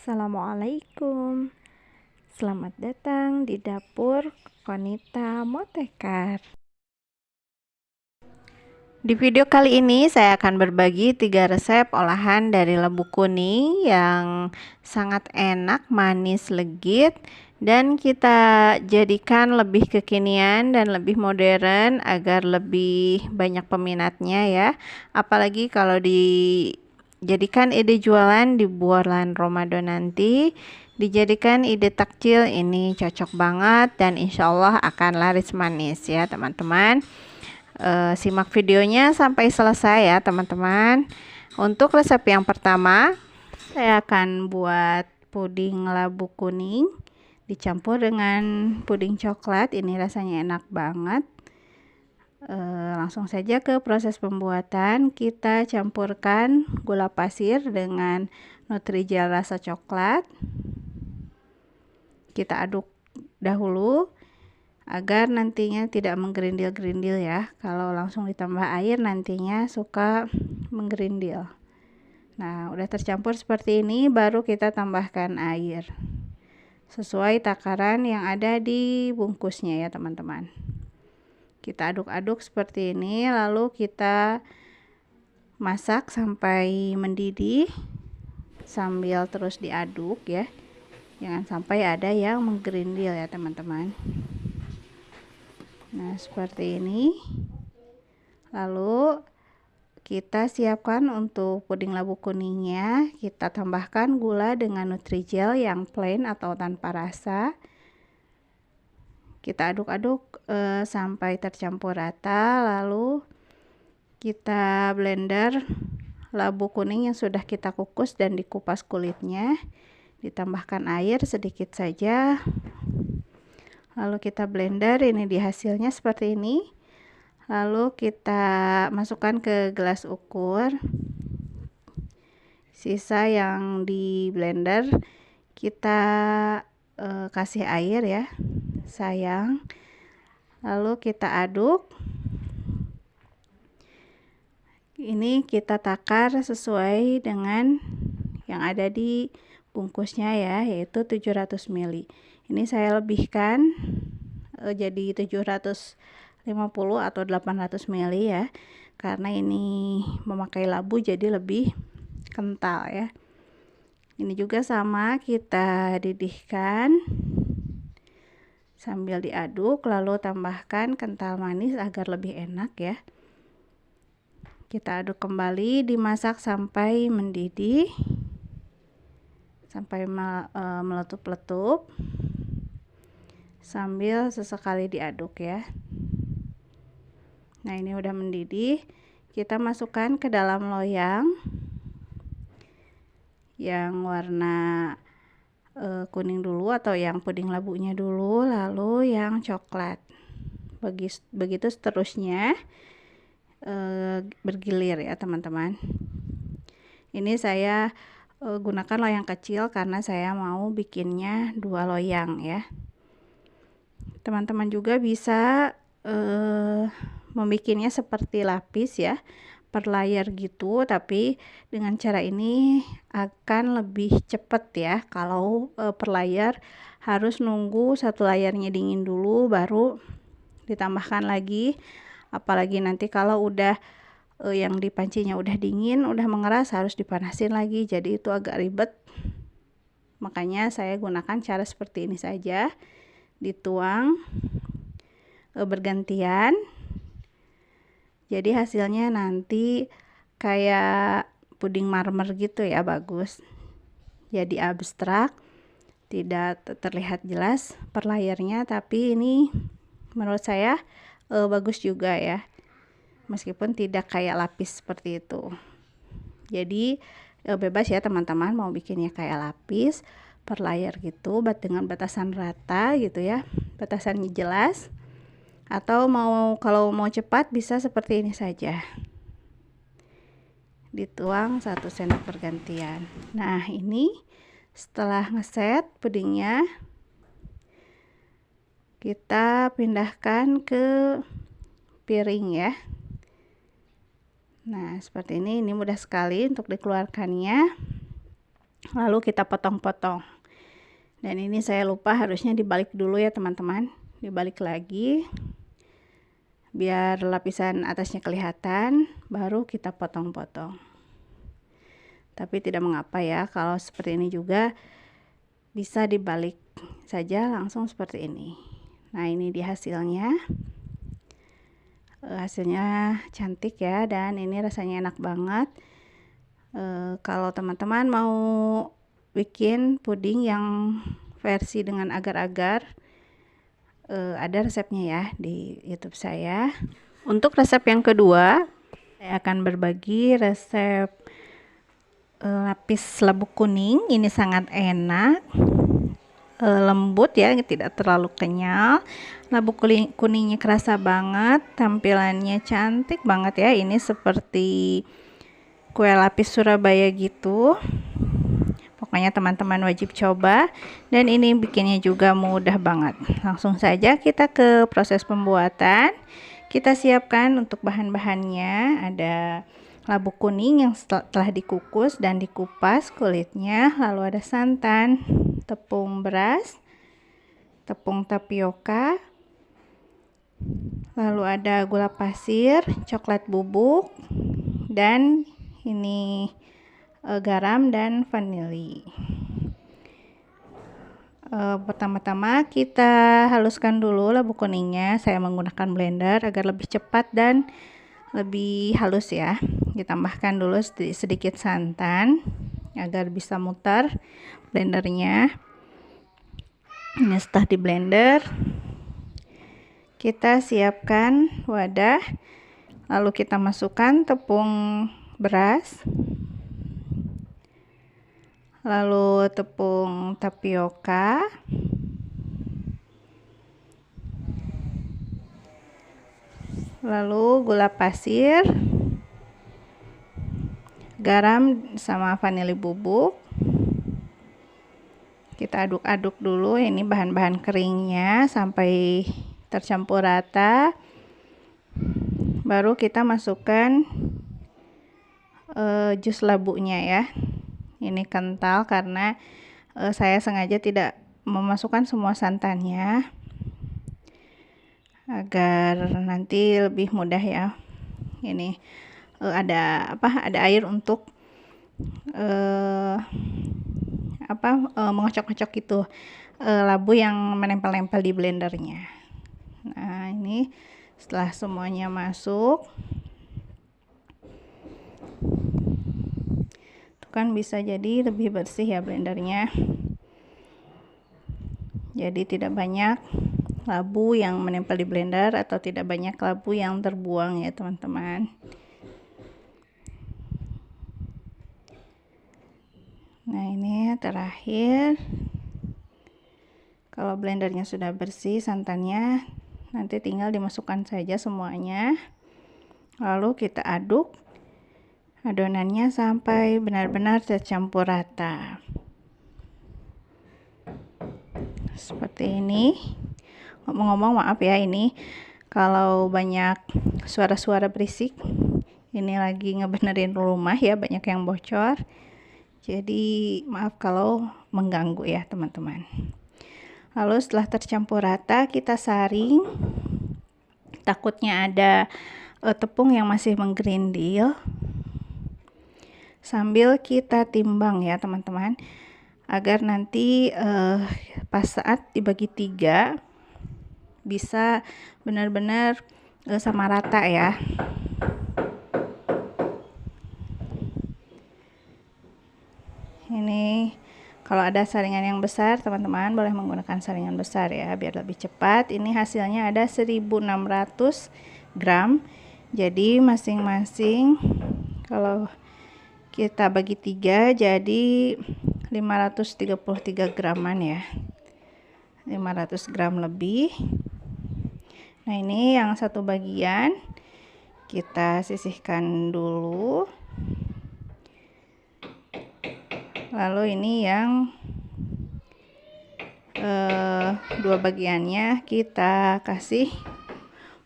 Assalamualaikum. Selamat datang di dapur Konita Motekar. Di video kali ini saya akan berbagi 3 resep olahan dari labu kuning yang sangat enak, manis, legit, dan kita jadikan lebih kekinian dan lebih modern agar lebih banyak peminatnya ya. Apalagi kalau dijadikan ide jualan di bulan Ramadan nanti, dijadikan ide takjil, ini cocok banget dan insya Allah akan laris manis ya teman-teman. Simak videonya sampai selesai ya teman-teman. Untuk resep yang pertama, saya akan buat puding labu kuning dicampur dengan puding coklat. Ini rasanya enak banget. Langsung saja ke proses pembuatan. Kita campurkan gula pasir dengan Nutrijel rasa coklat. Kita aduk dahulu agar nantinya tidak menggerindil-gerindil ya. Kalau langsung ditambah air nantinya suka menggerindil. Nah, udah tercampur seperti ini, baru kita tambahkan air sesuai takaran yang ada di bungkusnya ya teman-teman. Kita aduk-aduk seperti ini, lalu kita masak sampai mendidih sambil terus diaduk ya. Jangan sampai ada yang menggerindil ya teman-teman. Nah, seperti ini. Lalu kita siapkan untuk puding labu kuningnya. Kita tambahkan gula dengan Nutrijel yang plain atau tanpa rasa. Kita aduk-aduk sampai tercampur rata. Lalu kita blender labu kuning yang sudah kita kukus dan dikupas kulitnya. Ditambahkan air sedikit saja. Lalu kita blender, ini di hasilnya seperti ini. Lalu kita masukkan ke gelas ukur. Sisa yang di blender kita kasih air ya, sayang. Lalu kita aduk. Ini kita takar sesuai dengan yang ada di bungkusnya ya, yaitu 700 ml. Ini saya lebihkan jadi 750 atau 800 ml ya, karena ini memakai labu jadi lebih kental ya. Ini juga sama, kita didihkan sambil diaduk, lalu tambahkan kental manis agar lebih enak ya. Kita aduk kembali, dimasak sampai mendidih, sampai meletup-letup, sambil sesekali diaduk ya. Nah, ini udah mendidih. Kita masukkan ke dalam loyang yang warna kuning dulu, atau yang puding labunya dulu, lalu yang coklat. Begitu seterusnya, bergilir ya teman-teman. Ini saya gunakan loyang kecil karena saya mau bikinnya 2 loyang ya. Teman-teman juga bisa membikinnya seperti lapis ya, per layer gitu, tapi dengan cara ini akan lebih cepat ya. Kalau per layer harus nunggu 1 layarnya dingin dulu baru ditambahkan lagi, apalagi nanti kalau udah yang dipancinya udah dingin, udah mengeras, harus dipanasin lagi, jadi itu agak ribet. Makanya saya gunakan cara seperti ini saja, dituang bergantian, jadi hasilnya nanti kayak puding marmer gitu ya, bagus. Jadi abstrak, tidak terlihat jelas per layernya, tapi ini menurut saya bagus juga ya, meskipun tidak kayak lapis seperti itu. Jadi bebas ya teman-teman, mau bikinnya kayak lapis per layer gitu, dengan batasan rata gitu ya, batasannya jelas. Atau kalau mau cepat bisa seperti ini saja, dituang 1 sendok bergantian. Nah, ini setelah ngeset pudingnya, kita pindahkan ke piring ya. Nah, seperti ini mudah sekali untuk dikeluarkannya. lalu kita potong-potong. Dan ini saya lupa, harusnya dibalik dulu ya teman-teman, dibalik lagi biar lapisan atasnya kelihatan, baru kita potong-potong. Tapi tidak mengapa ya, kalau seperti ini juga bisa dibalik saja langsung seperti ini. Nah, ini dia hasilnya. Hasilnya cantik ya, dan ini rasanya enak banget. Kalau teman-teman mau bikin puding yang versi dengan agar-agar, ada resepnya ya di YouTube saya. Untuk resep yang kedua, saya akan berbagi resep lapis labu kuning. Ini sangat enak, lembut ya, tidak terlalu kenyal. Labu kuningnya kerasa banget, tampilannya cantik banget ya. Ini seperti kue lapis Surabaya gitu. Pokoknya teman-teman wajib coba, dan ini bikinnya juga mudah banget. Langsung saja kita ke proses pembuatan. Kita siapkan untuk bahan-bahannya, ada labu kuning yang telah dikukus dan dikupas kulitnya, lalu ada santan, tepung beras, tepung tapioka, lalu ada gula pasir, coklat bubuk, dan ini garam dan vanili. Pertama-tama kita haluskan dulu labu kuningnya. Saya menggunakan blender agar lebih cepat dan lebih halus ya. Ditambahkan dulu sedikit santan agar bisa mutar blendernya. Ini setelah di blender, kita siapkan wadah, lalu kita masukkan tepung beras, lalu tepung tapioka, lalu gula pasir, garam sama vanili bubuk. Kita aduk-aduk dulu ini bahan-bahan keringnya sampai tercampur rata. Baru kita masukkan jus labunya ya. Ini kental karena saya sengaja tidak memasukkan semua santannya agar nanti lebih mudah ya. Ini ada air untuk mengocok-ocok itu labu yang menempel-nempel di blendernya. Nah, ini setelah semuanya masuk, tuh kan bisa jadi lebih bersih ya blendernya. Jadi tidak banyak labu yang menempel di blender atau tidak banyak labu yang terbuang ya teman-teman. Nah, ini terakhir, kalau blendernya sudah bersih santannya, nanti tinggal dimasukkan saja semuanya, lalu kita aduk adonannya sampai benar-benar tercampur rata seperti ini. Ngomong-ngomong, maaf ya, ini kalau banyak suara-suara berisik, ini lagi ngebenerin rumah ya, banyak yang bocor. Jadi maaf kalau mengganggu ya teman-teman. Lalu setelah tercampur rata, kita saring. Takutnya ada tepung yang masih menggerindil. Sambil kita timbang ya teman-teman, agar nanti pas saat dibagi 3 bisa benar-benar sama rata ya. Ini kalau ada saringan yang besar, teman-teman boleh menggunakan saringan besar ya, biar lebih cepat. Ini hasilnya ada 1600 gram. Jadi masing-masing kalau kita bagi 3 jadi 533 graman ya. 500 gram lebih. Nah, ini yang satu bagian kita sisihkan dulu. Lalu ini yang dua bagiannya kita kasih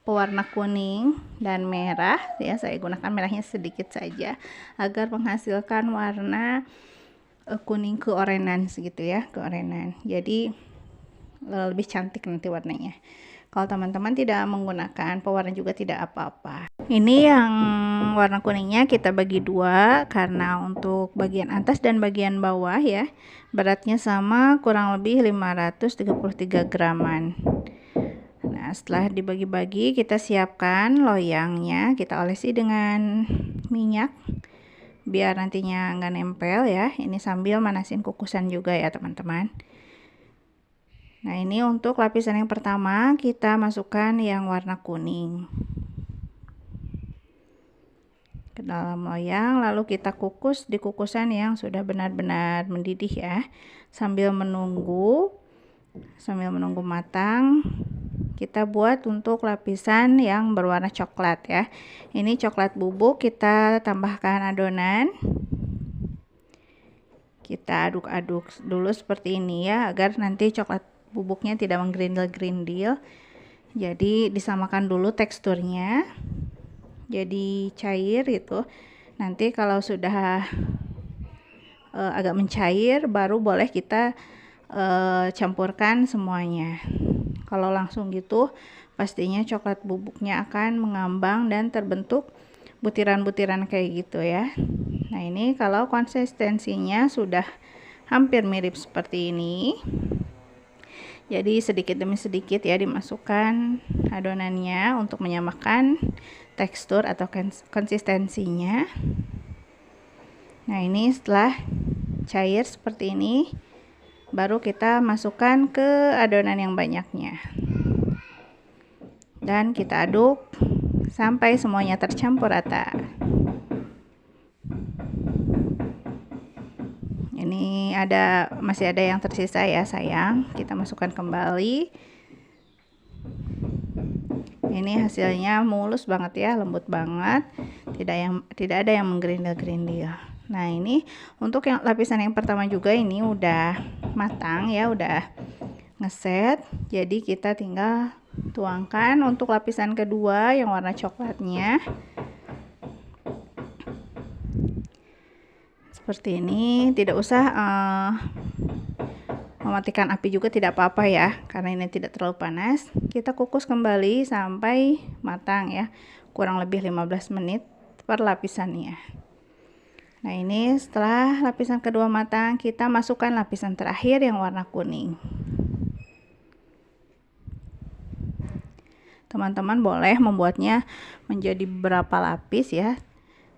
pewarna kuning dan merah ya. Saya gunakan merahnya sedikit saja agar menghasilkan warna kuning keorenan segitu ya, keorenan. Jadi lebih cantik nanti warnanya. Kalau teman-teman tidak menggunakan pewarna juga tidak apa-apa. Ini yang warna kuningnya kita bagi dua karena untuk bagian atas dan bagian bawah ya, beratnya sama, kurang lebih 533 graman. Nah, setelah dibagi-bagi kita siapkan loyangnya, kita olesi dengan minyak biar nantinya nggak nempel ya. Ini sambil manasin kukusan juga ya teman-teman. Nah, ini untuk lapisan yang pertama kita masukkan yang warna kuning ke dalam loyang, lalu kita kukus di kukusan yang sudah benar-benar mendidih ya, sambil menunggu matang. Kita buat untuk lapisan yang berwarna coklat ya. Ini coklat bubuk, kita tambahkan adonan. Kita aduk-aduk dulu seperti ini ya, agar nanti coklat bubuknya tidak menggerindil-gerindil. Jadi disamakan dulu teksturnya jadi cair gitu. Nanti kalau sudah agak mencair baru boleh kita campurkan semuanya. Kalau langsung gitu pastinya coklat bubuknya akan mengambang dan terbentuk butiran-butiran kayak gitu ya. Nah, ini kalau konsistensinya sudah hampir mirip seperti ini, jadi sedikit demi sedikit ya dimasukkan adonannya untuk menyamakan tekstur atau konsistensinya. Nah, ini setelah cair seperti ini baru kita masukkan ke adonan yang banyaknya dan kita aduk sampai semuanya tercampur rata. Ini masih ada yang tersisa ya sayang, kita masukkan kembali. Ini hasilnya mulus banget ya, lembut banget, tidak ada yang menggerindil-gerindil. Nah, ini untuk yang lapisan yang pertama juga ini udah matang ya, udah ngeset. Jadi kita tinggal tuangkan untuk lapisan kedua yang warna coklatnya. Seperti ini, tidak usah mematikan api juga tidak apa-apa ya, karena ini tidak terlalu panas. Kita kukus kembali sampai matang ya, kurang lebih 15 menit per lapisannya. Nah, ini setelah lapisan kedua matang, kita masukkan lapisan terakhir yang warna kuning. Teman-teman boleh membuatnya menjadi beberapa lapis ya,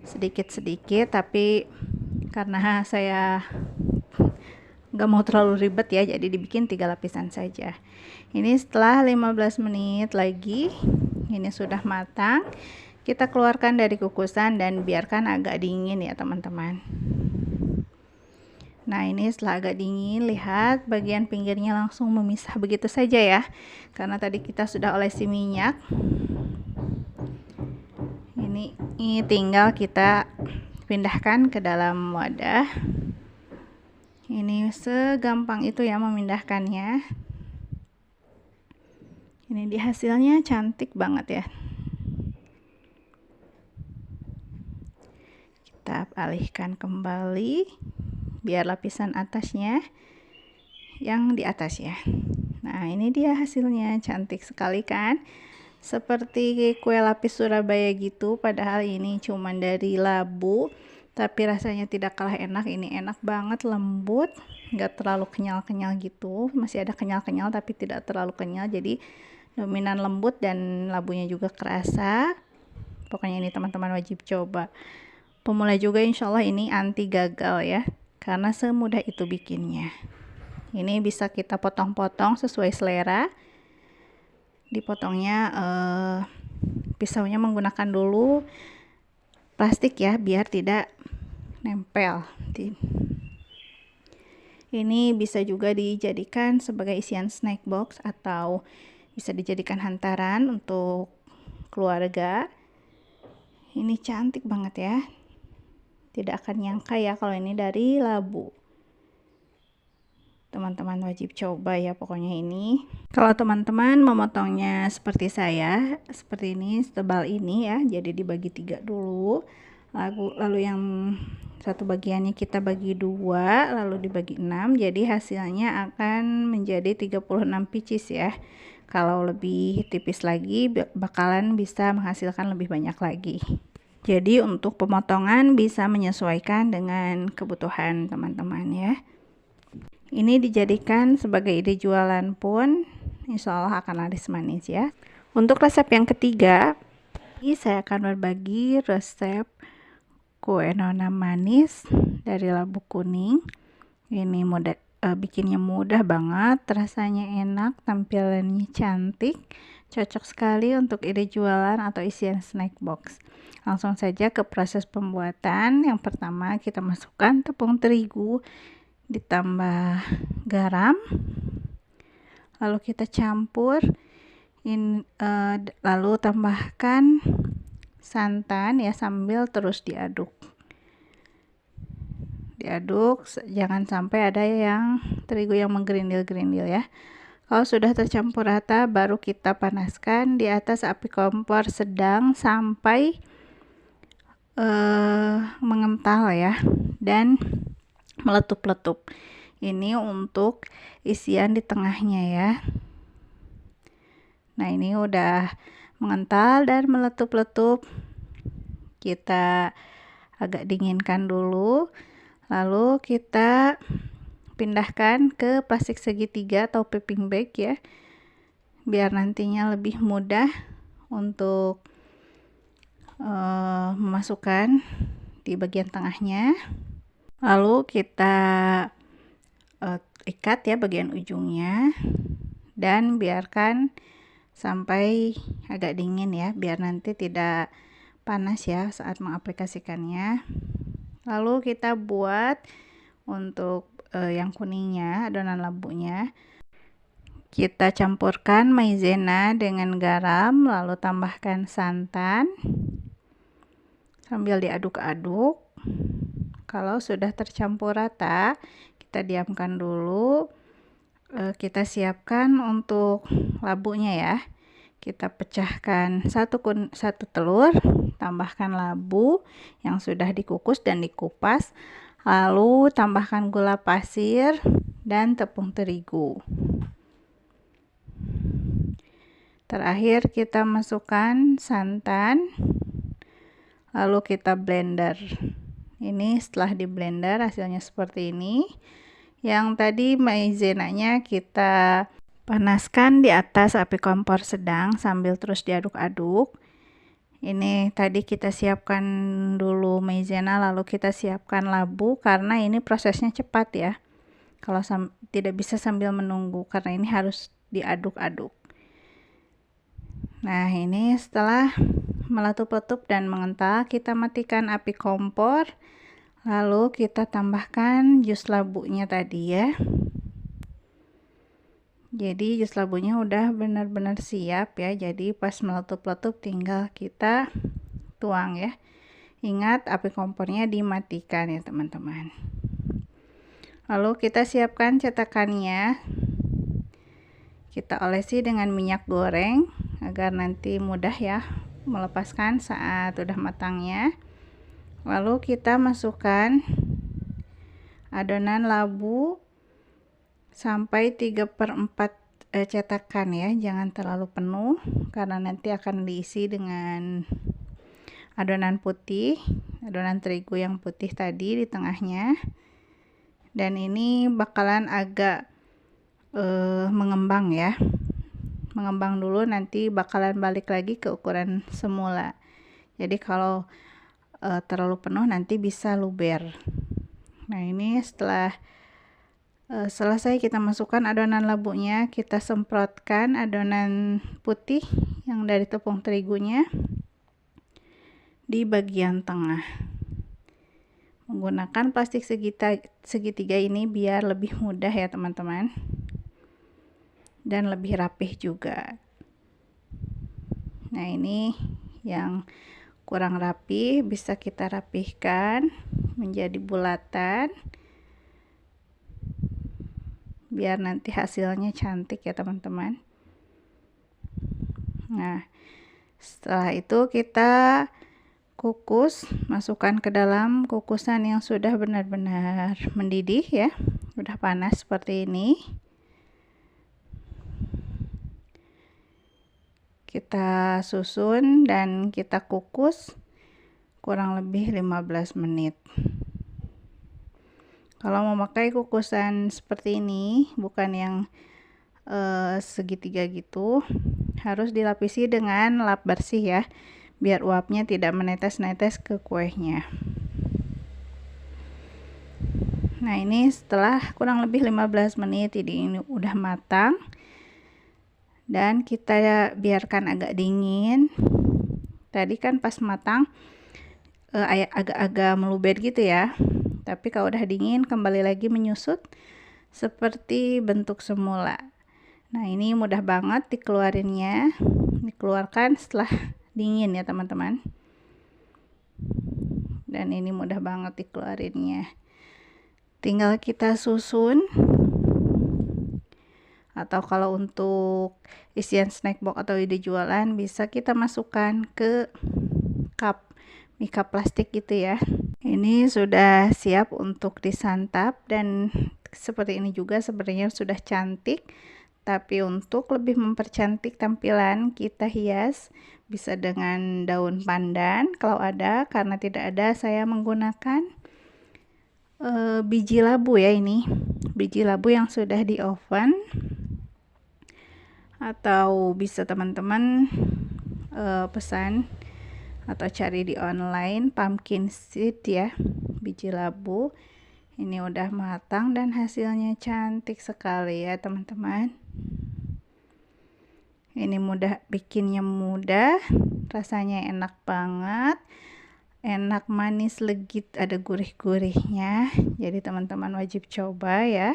sedikit-sedikit, tapi karena saya nggak mau terlalu ribet ya, jadi dibikin 3 lapisan saja. Ini setelah 15 menit lagi, ini sudah matang. Kita keluarkan dari kukusan dan biarkan agak dingin ya teman-teman. Nah, ini setelah agak dingin, lihat bagian pinggirnya langsung memisah begitu saja ya, karena tadi kita sudah olesi minyak. Ini tinggal kita pindahkan ke dalam wadah. Ini segampang itu ya memindahkannya. Ini di hasilnya cantik banget ya. Kita alihkan kembali biar lapisan atasnya yang di atas ya. Nah, ini dia hasilnya, cantik sekali kan, seperti kue lapis Surabaya gitu, padahal ini cuman dari labu, tapi rasanya tidak kalah enak. Ini enak banget, lembut, nggak terlalu kenyal-kenyal gitu, masih ada kenyal-kenyal tapi tidak terlalu kenyal, jadi dominan lembut dan labunya juga kerasa. Pokoknya ini teman-teman wajib coba. Pemula juga insya Allah ini anti gagal ya, karena semudah itu bikinnya. Ini bisa kita potong-potong sesuai selera. Dipotongnya pisaunya menggunakan dulu plastik ya, biar tidak nempel. Ini bisa juga dijadikan sebagai isian snack box atau bisa dijadikan hantaran untuk keluarga. Ini cantik banget ya. Tidak akan nyangka ya kalau ini dari labu. Teman-teman wajib coba ya pokoknya ini. Kalau teman-teman memotongnya seperti saya, seperti ini, setebal ini ya, jadi dibagi 3 dulu. Lalu yang Satu bagiannya kita bagi 2 lalu dibagi 6, jadi hasilnya akan menjadi 36 pieces ya. Kalau lebih tipis lagi bakalan bisa menghasilkan lebih banyak lagi. Jadi untuk pemotongan bisa menyesuaikan dengan kebutuhan teman-teman ya. Ini dijadikan sebagai ide jualan pun insya Allah akan laris manis ya. Untuk resep yang ketiga, ini saya akan berbagi resep kue nona manis dari labu kuning. Ini mudah, bikinnya mudah banget, rasanya enak, tampilannya cantik, cocok sekali untuk ide jualan atau isian snack box. Langsung saja ke proses pembuatan. Yang pertama kita masukkan tepung terigu ditambah garam, lalu kita campur lalu tambahkan santan ya, sambil terus diaduk, jangan sampai ada yang terigu yang menggerindil-gerindil ya. Kalau sudah tercampur rata, baru kita panaskan di atas api kompor sedang sampai mengental ya, dan meletup-letup. Ini untuk isian di tengahnya ya. Nah, ini udah mengental dan meletup-letup. Kita agak dinginkan dulu, lalu kita pindahkan ke plastik segitiga atau piping bag ya, biar nantinya lebih mudah untuk memasukkan di bagian tengahnya. Lalu kita ikat ya bagian ujungnya dan biarkan sampai agak dingin ya, biar nanti tidak panas ya saat mengaplikasikannya. Lalu kita buat untuk yang kuningnya, adonan labunya, kita campurkan maizena dengan garam, lalu tambahkan santan sambil diaduk-aduk. Kalau sudah tercampur rata, kita diamkan dulu. Kita siapkan untuk labunya ya. Kita pecahkan satu telur, tambahkan labu yang sudah dikukus dan dikupas, lalu tambahkan gula pasir dan tepung terigu. Terakhir kita masukkan santan, lalu kita blender. Ini setelah di blender hasilnya seperti ini. Yang tadi maizenanya kita panaskan di atas api kompor sedang sambil terus diaduk-aduk. Ini tadi kita siapkan dulu maizena, lalu kita siapkan labu karena ini prosesnya cepat ya. Kalau tidak bisa sambil menunggu karena ini harus diaduk-aduk. Nah, ini setelah meletup-letup dan mengental, kita matikan api kompor. Lalu kita tambahkan jus labunya tadi ya. Jadi jus labunya udah benar-benar siap ya. Jadi pas meletup-letup tinggal kita tuang ya. Ingat api kompornya dimatikan ya teman-teman. Lalu kita siapkan cetakannya. Kita olesi dengan minyak goreng agar nanti mudah ya melepaskan saat udah matangnya. Lalu kita masukkan adonan labu sampai 3/4 cetakan ya, jangan terlalu penuh karena nanti akan diisi dengan adonan putih, adonan terigu yang putih tadi di tengahnya. Dan ini bakalan agak mengembang ya, mengembang dulu, nanti bakalan balik lagi ke ukuran semula. Jadi kalau terlalu penuh nanti bisa luber. Nah, ini setelah selesai kita masukkan adonan labunya, kita semprotkan adonan putih yang dari tepung terigunya di bagian tengah. Menggunakan plastik segitiga ini biar lebih mudah ya teman-teman, dan lebih rapih juga. Nah, ini yang kurang rapi bisa kita rapihkan menjadi bulatan biar nanti hasilnya cantik ya teman-teman. Nah, setelah itu kita kukus, masukkan ke dalam kukusan yang sudah benar-benar mendidih ya, udah panas seperti ini. Kita susun dan kita kukus kurang lebih 15 menit. Kalau mau pakai kukusan seperti ini, bukan yang segitiga gitu, harus dilapisi dengan lap bersih ya, biar uapnya tidak menetes-netes ke kuenya. Nah, ini setelah kurang lebih 15 menit ini udah matang. Dan kita biarkan agak dingin. Tadi kan pas matang agak-agak meluber gitu ya. Tapi kalau udah dingin kembali lagi menyusut seperti bentuk semula. Nah, ini mudah banget dikeluarinnya. Dikeluarkan setelah dingin ya teman-teman. Dan ini mudah banget dikeluarinnya. Tinggal kita susun. Atau kalau untuk isian snack box atau ide jualan bisa kita masukkan ke cup, mie cup plastik gitu ya. Ini sudah siap untuk disantap dan seperti ini juga sebenarnya sudah cantik. Tapi untuk lebih mempercantik tampilan, kita hias bisa dengan daun pandan kalau ada. Karena tidak ada, saya menggunakan biji labu ya, ini biji labu yang sudah di oven. Atau bisa teman-teman pesan atau cari di online pumpkin seed ya, biji labu. Ini udah matang dan hasilnya cantik sekali ya teman-teman. Ini bikinnya mudah, rasanya enak banget, enak, manis, legit, ada gurih-gurihnya. Jadi teman-teman wajib coba ya.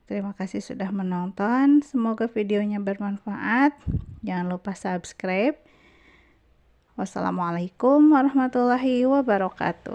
Terima kasih sudah menonton. Semoga videonya bermanfaat. Jangan lupa subscribe. Wassalamualaikum warahmatullahi wabarakatuh.